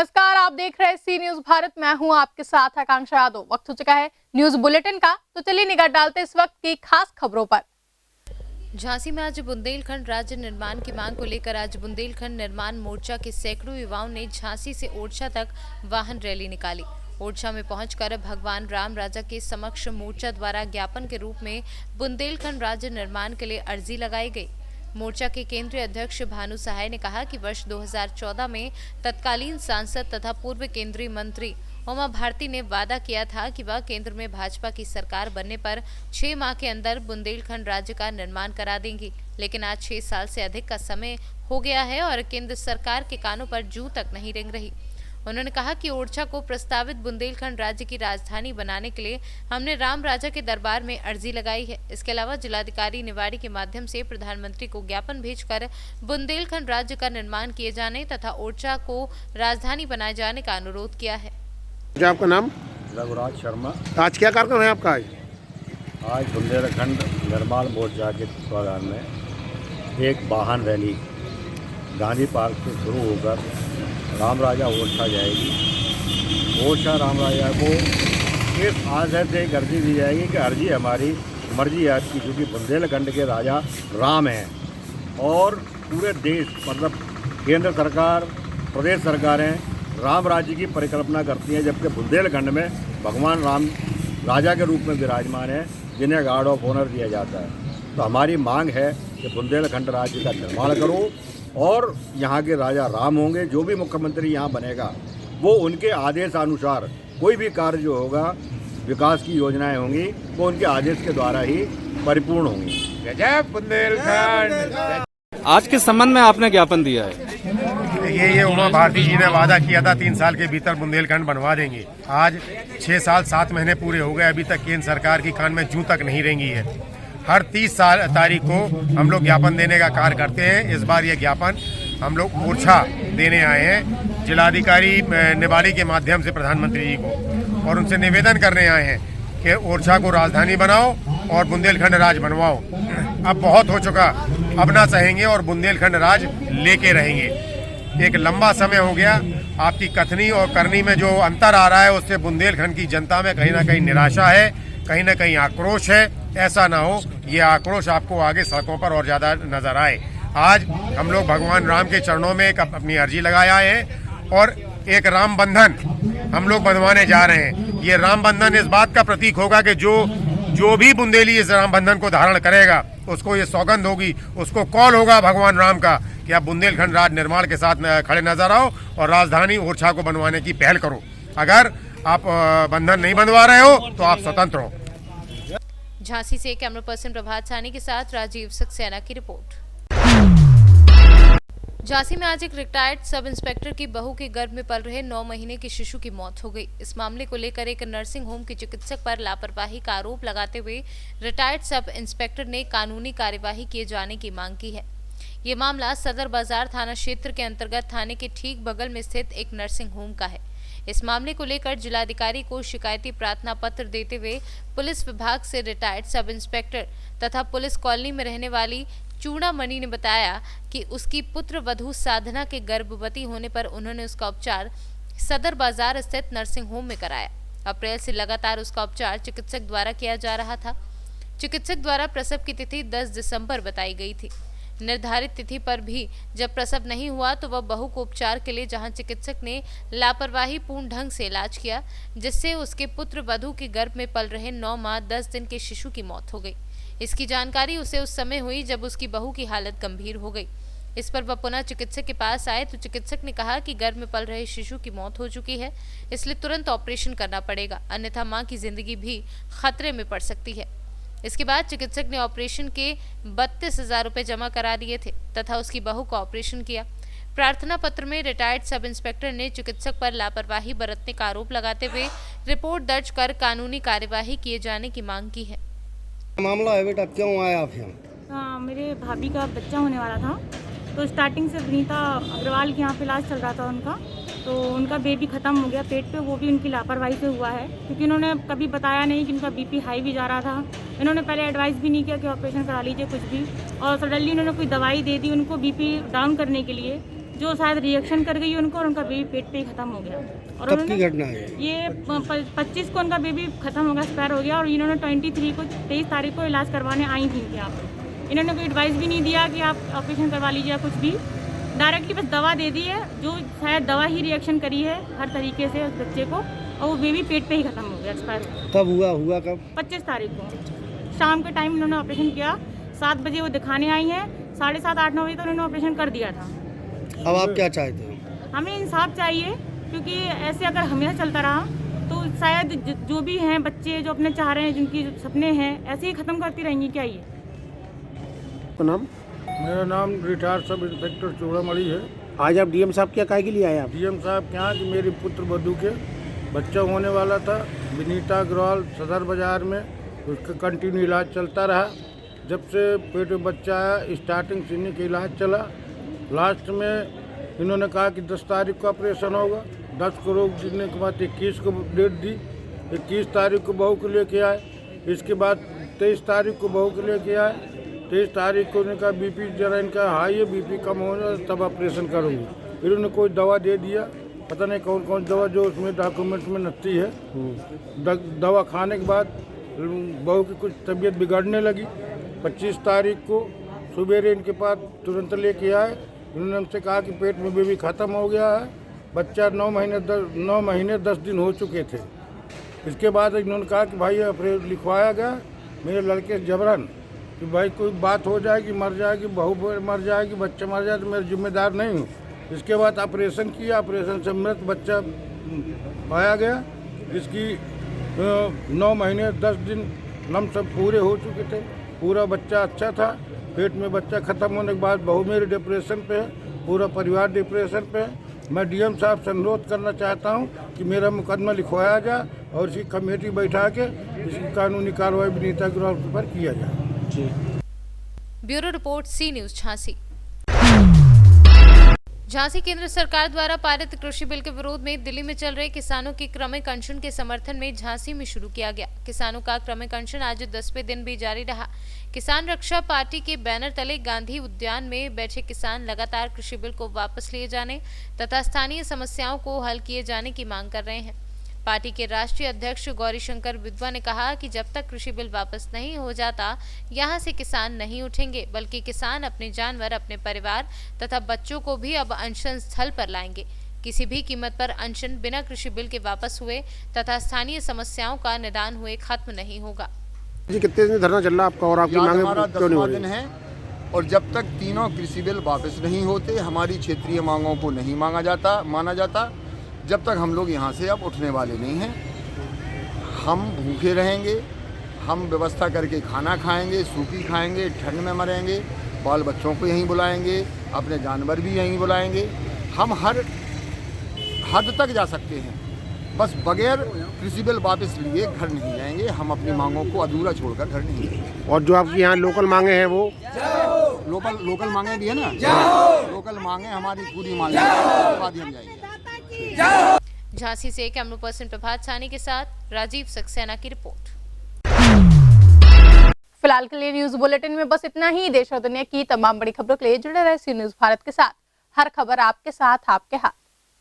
नमस्कार, आप देख रहे हैं सी न्यूज भारत। मैं हूं आपके साथ आकांक्षा यादव। वक्त हो चुका है न्यूज बुलेटिन का, तो चलिए निगाह डालते इस वक्त की खास खबरों पर। झांसी में आज बुंदेलखंड राज्य निर्माण की मांग को लेकर आज बुंदेलखंड निर्माण मोर्चा के सैकड़ों युवाओं ने झांसी से ओरछा तक वाहन रैली निकाली। ओरछा में पहुंचकर भगवान राम राजा के समक्ष मोर्चा द्वारा ज्ञापन के रूप में बुंदेलखंड राज्य निर्माण के लिए अर्जी लगाई गई। मोर्चा के केंद्रीय अध्यक्ष भानु सहाय ने कहा कि वर्ष 2014 में तत्कालीन सांसद तथा पूर्व केंद्रीय मंत्री उमा भारती ने वादा किया था कि वह केंद्र में भाजपा की सरकार बनने पर 6 माह के अंदर बुंदेलखंड राज्य का निर्माण करा देंगी, लेकिन आज 6 साल से अधिक का समय हो गया है और केंद्र सरकार के कानों पर जूं तक नहीं रेंग रही। उन्होंने कहा कि ओरछा को प्रस्तावित बुंदेलखंड राज्य की राजधानी बनाने के लिए हमने राम राजा के दरबार में अर्जी लगाई है। इसके अलावा जिलाधिकारी निवाड़ी के माध्यम से प्रधानमंत्री को ज्ञापन भेजकर बुंदेलखंड राज्य का निर्माण किए जाने तथा ओरछा को राजधानी बनाए जाने का अनुरोध किया है। आपका नाम? रघुराज शर्मा। आज क्या कार्यक्रम है आपका? आज बुंदेलखंड निर्माण मोर्चा के तत्वाधान में एक वाहन रैली गांधी पार्क से शुरू होकर राम राजा ओरछा जाएगी। ओरछा राम राजा को इस आशय से एक अर्जी दी जाएगी कि अर्जी हमारी मर्जी है आपकी, क्योंकि बुंदेलखंड के राजा राम हैं और पूरे देश मतलब केंद्र सरकार, प्रदेश सरकारें राम राज्य की परिकल्पना करती हैं, जबकि बुंदेलखंड में भगवान राम राजा के रूप में विराजमान है, जिन्हें गार्ड ऑफ ऑनर दिया जाता है। तो हमारी मांग है कि बुंदेलखंड राज्य का निर्माण करो और यहाँ के राजा राम होंगे। जो भी मुख्यमंत्री यहाँ बनेगा वो उनके आदेशानुसार कोई भी कार्य जो होगा, विकास की योजनाएं होंगी, वो उनके आदेश के द्वारा ही परिपूर्ण होंगी। जय बुंदेलखंड। आज के संबंध में आपने ज्ञापन दिया है। ये उमा भारती जी ने वादा किया था 3 साल के भीतर बुंदेलखंड बनवा देंगे। आज 6 साल 7 महीने पूरे हो गए, अभी तक केंद्र सरकार की कान में जूं तक नहीं रेंगी है। हर 30 तारीख को हम लोग ज्ञापन देने का कार्य करते हैं। इस बार ये ज्ञापन हम लोग ओरछा देने आए हैं जिलाधिकारी निवाड़ी के माध्यम से प्रधानमंत्री जी को, और उनसे निवेदन करने आए हैं कि ओरछा को राजधानी बनाओ और बुंदेलखंड राज बनवाओ। अब बहुत हो चुका, अब ना सहेंगे और बुंदेलखंड राज लेके रहेंगे। एक लंबा समय हो गया, आपकी कथनी और करनी में जो अंतर आ रहा है उससे बुंदेलखंड की जनता में कहीं ना कहीं निराशा है, कहीं ना कहीं आक्रोश है। ऐसा ना हो, ये आक्रोश आपको आगे सड़कों पर और ज्यादा नजर आए। आज हम लोग भगवान राम के चरणों में एक अपनी अर्जी लगाया है और एक राम बंधन हम लोग बंधवाने जा रहे हैं। ये राम बंधन इस बात का प्रतीक होगा कि जो भी बुंदेली इस राम बंधन को धारण करेगा उसको ये सौगंध होगी, उसको कॉल होगा भगवान राम का कि आप बुंदेलखंड राज निर्माण के साथ खड़े नजर आओ और राजधानी ओरछा को बनवाने की पहल करो। अगर आप बंधन नहीं बंधवा रहे हो तो आप स्वतंत्र हो। झांसी से कैमरा पर्सन प्रभात सानी के साथ राजीव सक्सेना की रिपोर्ट। झांसी में आज एक रिटायर्ड सब इंस्पेक्टर की बहू के गर्भ में पल रहे 9 महीने के शिशु की मौत हो गई। इस मामले को लेकर एक नर्सिंग होम के चिकित्सक पर लापरवाही का आरोप लगाते हुए रिटायर्ड सब इंस्पेक्टर ने कानूनी कार्यवाही किए जाने की मांग की है। ये मामला सदर बाजार थाना क्षेत्र के अंतर्गत थाने के ठीक बगल में स्थित एक नर्सिंग होम का है। इस मामले को लेकर जिलाधिकारी को शिकायती प्रार्थना पत्र देते हुए पुलिस विभाग से रिटायर्ड सब इंस्पेक्टर तथा पुलिस कॉलोनी में रहने वाली चूड़ामणि ने बताया कि उसकी पुत्र वधू साधना के गर्भवती होने पर उन्होंने उसका उपचार सदर बाजार स्थित नर्सिंग होम में कराया। अप्रैल से लगातार उसका उपचार चिकित्सक द्वारा किया जा रहा था। चिकित्सक द्वारा प्रसव की तिथि 10 दिसंबर बताई गई थी। निर्धारित तिथि पर भी जब प्रसव नहीं हुआ तो वह बहू को उपचार के लिए जहां चिकित्सक ने लापरवाही पूर्ण ढंग से इलाज किया, जिससे उसके पुत्र वधू के गर्भ में पल रहे 9 माह 10 दिन के शिशु की मौत हो गई। इसकी जानकारी उसे उस समय हुई जब उसकी बहू की हालत गंभीर हो गई। इस पर वह पुनः चिकित्सक के पास आए तो चिकित्सक ने कहा कि गर्भ में पल रहे शिशु की मौत हो चुकी है, इसलिए तुरंत ऑपरेशन करना पड़ेगा, अन्यथा मां की जिंदगी भी खतरे में पड़ सकती है। इसके बाद चिकित्सक ने ऑपरेशन के 32,000 रुपए जमा करा दिए थे तथा उसकी बहू का ऑपरेशन किया। प्रार्थना पत्र में रिटायर्ड सब इंस्पेक्टर ने चिकित्सक पर लापरवाही बरतने का आरोप लगाते हुए रिपोर्ट दर्ज कर कानूनी कार्यवाही किए जाने की मांग की है। मामला है बेटा, क्यों आए आप यहाँ? हाँ, मेरे भाभी का बच्चा होने वाला था, तो स्टार्टिंग से विनीता अग्रवाल के यहाँ पे इलाज चल रहा था उनका, तो उनका बेबी ख़त्म हो गया पेट पे। वो भी उनकी लापरवाही से हुआ है, क्योंकि उन्होंने कभी बताया नहीं कि उनका बीपी हाई भी जा रहा था। इन्होंने पहले एडवाइस भी नहीं किया कि ऑपरेशन करा लीजिए कुछ भी, और सडनली उन्होंने कोई दवाई दे दी उनको बीपी डाउन करने के लिए, जो शायद रिएक्शन कर गई उनको, और उनका बेबी पेट पे ही खत्म हो गया। और कब की उन्होंने घटना है? ये 25 को उनका बेबी खत्म हो गया, एक्सपायर हो गया, और इन्होंने 23 तारीख को इलाज करवाने आई थी इनके यहाँ पे। इन्होंने कोई एडवाइस भी नहीं दिया कि आप ऑपरेशन करवा लीजिए या कुछ भी, डायरेक्टली बस दवा दे दी है, जो शायद दवा ही रिएक्शन करी है हर तरीके से उस बच्चे को, और वो बेबी पेट पे ही खत्म हो गया, एक्सपायर हो गया। कब हुआ कब? 25 तारीख को शाम के टाइम इन्होंने ऑपरेशन किया। 7 बजे वो दिखाने आई हैं, 7:30-8-9 बजे तो उन्होंने ऑपरेशन कर दिया था। अब आप क्या चाहते हो? हमें इंसाफ चाहिए, क्योंकि ऐसे अगर हमेशा चलता रहा तो शायद जो भी हैं बच्चे जो अपने चाह रहे हैं, जिनकी सपने हैं, ऐसे ही ख़त्म करती रहेंगी क्या ये? आपका नाम? मेरा नाम रिटायर्ड सब इंस्पेक्टर चूड़ामणि है। आज आप डीएम साहब क्या काहे के लिए आए आप? डीएम साहब के यहाँ कि मेरी पुत्र बधू के बच्चा होने वाला था, विनीता अग्रवाल, सदर बाज़ार में। उसका कंटिन्यू इलाज चलता रहा। जब से पेट में बच्चा आया, स्टार्टिंग से इन्हीं का इलाज चला। लास्ट में इन्होंने कहा कि 10 तारीख को ऑपरेशन होगा। 10 करोड़ देने के बाद 21 को डेट दी। 21 तारीख को बहू को लेके आए। इसके बाद 23 तारीख को बहू को लेके आए। 23 तारीख को इनका बीपी जरा इनका हाई है, बीपी कम होने तब ऑपरेशन करूँगी। फिर उन्होंने कोई दवा दे दिया, पता नहीं कौन कौन दवा जो उसमें डॉक्यूमेंट्स में नकती है। दवा खाने के बाद बहू की कुछ तबीयत बिगड़ने लगी। 25 तारीख को सुबेरे इनके पास तुरंत लेके आए। इन्होंने हमसे कहा कि पेट में बेबी ख़त्म हो गया है। बच्चा 9 महीने 10 दिन हो चुके थे। इसके बाद इन्होंने कहा कि भाई ऑपरेशन लिखवाया गया मेरे लड़के से जबरन कि भाई कोई बात हो जाएगी, मर जाएगी, बहू मर जाएगी, बच्चा मर जाए तो मैं जिम्मेदार नहीं हूँ। इसके बाद ऑपरेशन किया। ऑपरेशन से मृत बच्चा पाया गया। इसकी 9 महीने 10 दिन लमसम पूरे हो चुके थे। पूरा बच्चा अच्छा था। पेट में बच्चा ख़त्म होने के बाद बहू मेरी डिप्रेशन पे है, पूरा परिवार डिप्रेशन पे है। मैं डीएम साहब से अनुरोध करना चाहता हूँ कि मेरा मुकदमा लिखवाया जाए और इसकी कमेटी बैठा के इसकी कानूनी कार्रवाई विनीता अग्रवाल पर किया जाए। ब्यूरो रिपोर्ट, सी न्यूज़, झांसी। झांसी केंद्र सरकार द्वारा पारित कृषि बिल के विरोध में दिल्ली में चल रहे किसानों की क्रमिक अनशन के समर्थन में झांसी में शुरू किया गया। किसानों का क्रमिक अनशन आज 10वें दिन भी जारी रहा। किसान रक्षा पार्टी के बैनर तले गांधी उद्यान में बैठे किसान लगातार कृषि बिल को वापस लिए जाने तथा स्थानीय समस्याओं को हल किए जाने की मांग कर रहे हैं। पार्टी के राष्ट्रीय अध्यक्ष गौरीशंकर विधवा ने कहा कि जब तक कृषि बिल वापस नहीं हो जाता यहां से किसान नहीं उठेंगे, बल्कि किसान अपने जानवर, अपने परिवार तथा बच्चों को भी अब अनशन स्थल पर लाएंगे। किसी भी कीमत पर अनशन बिना कृषि बिल के वापस हुए तथा स्थानीय समस्याओं का निदान हुए खत्म नहीं होगा। जी कितने दिन धरना चल रहा है आपका और आपकी मांगे हमारा क्यों नहीं हो 10वां दिन रही? है और जब तक तीनों कृषि बिल वापस नहीं होते, हमारी क्षेत्रीय मांगों को नहीं माना जाता, जब तक हम लोग यहाँ से अब उठने वाले नहीं हैं। हम भूखे रहेंगे, हम व्यवस्था करके खाना खाएंगे, सूखी खाएंगे, ठंड में मरेंगे, बाल बच्चों को यहीं बुलाएंगे, अपने जानवर भी यहीं बुलाएंगे। हम हर हद तक जा सकते हैं, बस बगैर कृषि बिल वापस लिए घर नहीं जाएंगे। हम अपनी मांगों को अधूरा छोड़कर घर नहीं जाएंगे। और जो आपकी यहाँ लोकल मांगे हैं वो लोकल मांगे भी है ना, लोकल मांगे हमारी पूरी मांगे उसके बाद ही हम जाएंगे। झांसी से कैमरा पर्सन प्रभात सानी के साथ राजीव सक्सेना की रिपोर्ट। फिलहाल के लिए न्यूज बुलेटिन में बस इतना ही। देश और दुनिया की तमाम बड़ी खबरों के लिए जुड़े रहे सी न्यूज भारत के साथ। हर खबर आपके साथ, आपके हाथ।